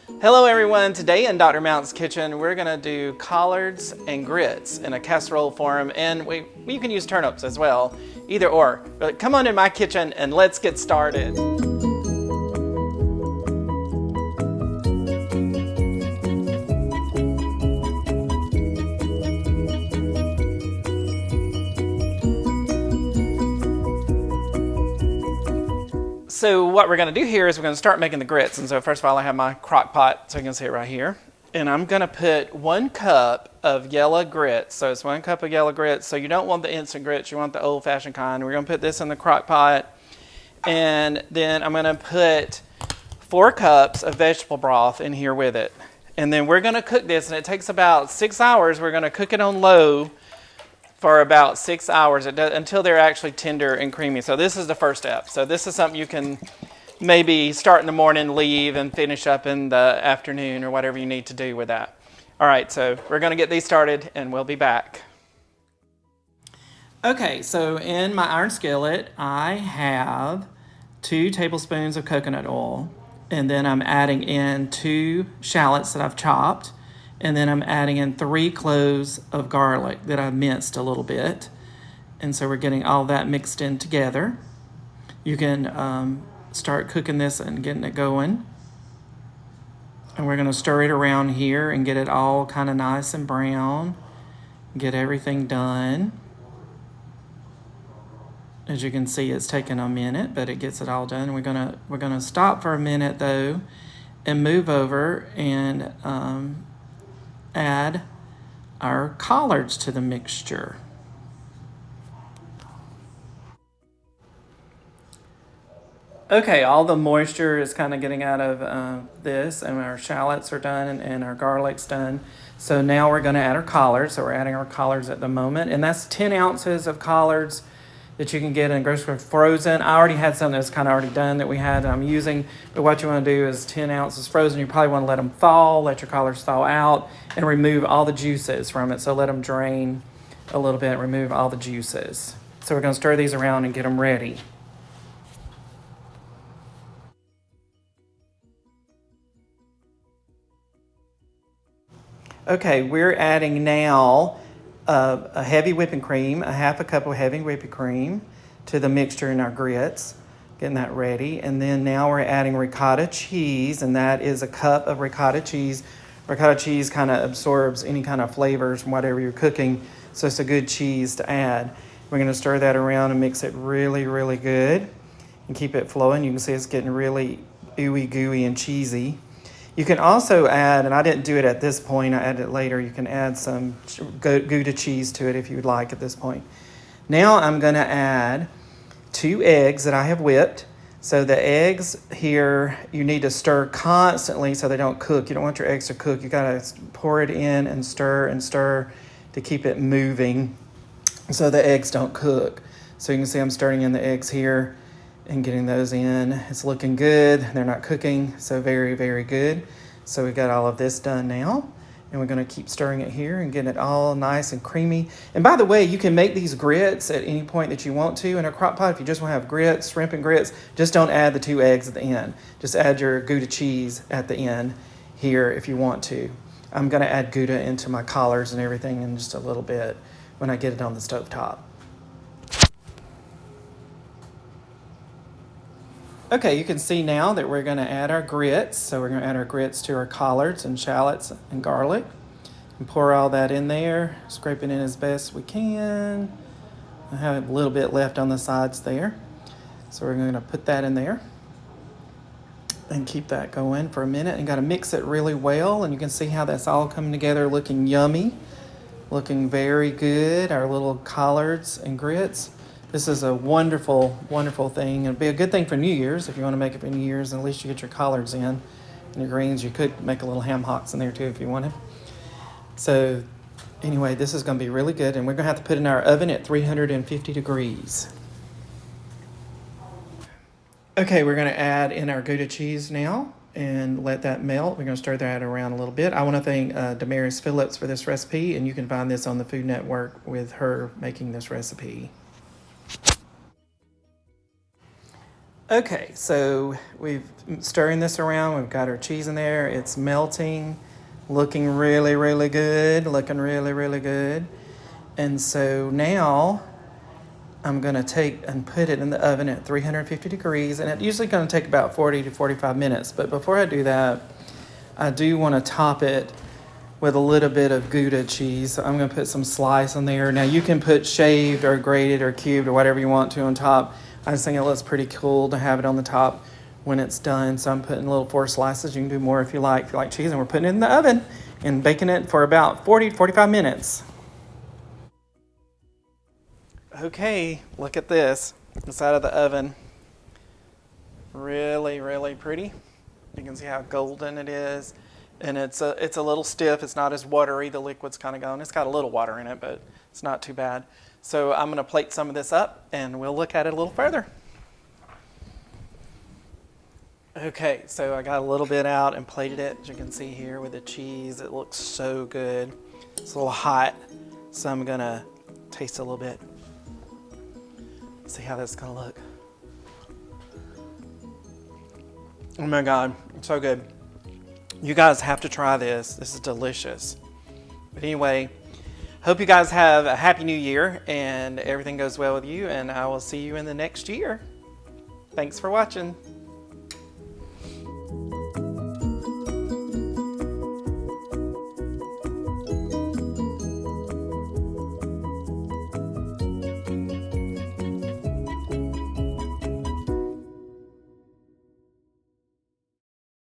Hello everyone, today in Dr. Mount's kitchen we're going to do collards and grits in a casserole form, and you can use turnips as well, either or. But come on in my kitchen and let's get started. So what we're going to do here is we're going to start making the grits. And so first of all, I have my crock pot, so you can see it right here. And I'm going to put 1 cup of yellow grits. So it's 1 cup of yellow grits. So you don't want the instant grits, you want the old-fashioned kind. We're going to put this in the crock pot. And then I'm going to put 4 cups of vegetable broth in here with it. And then we're going to cook this, and it takes about 6 hours. We're going to cook it on low for about 6 hours until they're actually tender and creamy. So this is the first step. So this is something you can maybe start in the morning, leave, and finish up in the afternoon or whatever you need to do with that. All right, so we're going to get these started and we'll be back. Okay, so in my iron skillet, I have 2 tablespoons of coconut oil, and then I'm adding in 2 shallots that I've chopped. And then I'm adding in 3 cloves of garlic that I've minced a little bit. And so we're getting all that mixed in together. You can start cooking this and getting it going. And we're going to stir it around here and get it all kind of nice and brown. Get everything done. As you can see, it's taking a minute, but it gets it all done. We're gonna stop for a minute though and move over and add our collards to the mixture. Okay, all the moisture is kind of getting out of this, and our shallots are done and our garlic's done. So now we're going to add our collards. So we're adding our collards at the moment, and that's 10 ounces of collards that you can get in grocery store frozen. I already had some that's kind of already done that we had that I'm using, but what you want to do is 10 ounces frozen. You probably want to let them thaw, let your collards thaw out, and remove all the juices from it. So let them drain a little bit, remove all the juices. So we're going to stir these around and get them ready. Okay, we're adding now a heavy whipping cream, a half a cup of heavy whipping cream to the mixture in our grits, getting that ready. And then now we're adding ricotta cheese, and that is a cup of ricotta cheese. Ricotta cheese kind of absorbs any kind of flavors from whatever you're cooking, so it's a good cheese to add. We're going to stir that around and mix it really, really good and keep it flowing. You can see it's getting really ooey gooey and cheesy. You can also add, and I didn't do it at this point, I added it later, you can add some Gouda cheese to it if you would like at this point. Now I'm going to add 2 eggs that I have whipped. So the eggs here, you need to stir constantly so they don't cook. You don't want your eggs to cook. You got to pour it in and stir to keep it moving so the eggs don't cook. So you can see I'm stirring in the eggs here and getting those in. It's looking good. They're not cooking, so very, very good. So we got all of this done now, and we're going to keep stirring it here and getting it all nice and creamy. And by the way, you can make these grits at any point that you want to in a crock pot. If you just want to have grits, shrimp and grits, just don't add the 2 eggs at the end. Just add your Gouda cheese at the end here if you want to. I'm going to add Gouda into my collards and everything in just a little bit when I get it on the stovetop. Okay, you can see now that we're going to add our grits. So we're going to add our grits to our collards and shallots and garlic. And pour all that in there, scrape it in as best we can. I have a little bit left on the sides there. So we're going to put that in there and keep that going for a minute. And got to mix it really well. And you can see how that's all coming together looking yummy, looking very good. Our little collards and grits. This is a wonderful, wonderful thing. It'd be a good thing for New Year's if you want to make it for New Year's, and at least you get your collards in and your greens. You could make a little ham hocks in there too if you wanted. So anyway, this is going to be really good, and we're going to have to put it in our oven at 350 degrees. Okay, we're going to add in our Gouda cheese now and let that melt. We're going to stir that around a little bit. I want to thank Damaris Phillips for this recipe, and you can find this on the Food Network with her making this recipe. Okay, so we've stirring this around. We've got our cheese in there. It's melting, looking really, really good. Looking really, really good. And so now I'm gonna take and put it in the oven at 350 degrees, and it's usually gonna take about 40 to 45 minutes. But before I do that, I do wanna top it with a little bit of Gouda cheese. So I'm gonna put some slice on there. Now you can put shaved or grated or cubed or whatever you want to on top. I just think it looks pretty cool to have it on the top when it's done. So I'm putting little 4 slices. You can do more if you like cheese. And we're putting it in the oven and baking it for about 40 to 45 minutes. Okay, look at this. It's out of the oven. Really, really pretty. You can see how golden it is. And it's a little stiff. It's not as watery. The liquid's kind of gone. It's got a little water in it, but it's not too bad. So I'm going to plate some of this up, and we'll look at it a little further. Okay, so I got a little bit out and plated it. As you can see here with the cheese, it looks so good. It's a little hot, so I'm going to taste a little bit. See how that's going to look. Oh my God, it's so good. You guys have to try this. This is delicious. But anyway, hope you guys have a happy new year and everything goes well with you, and I will see you in the next year. Thanks for watching.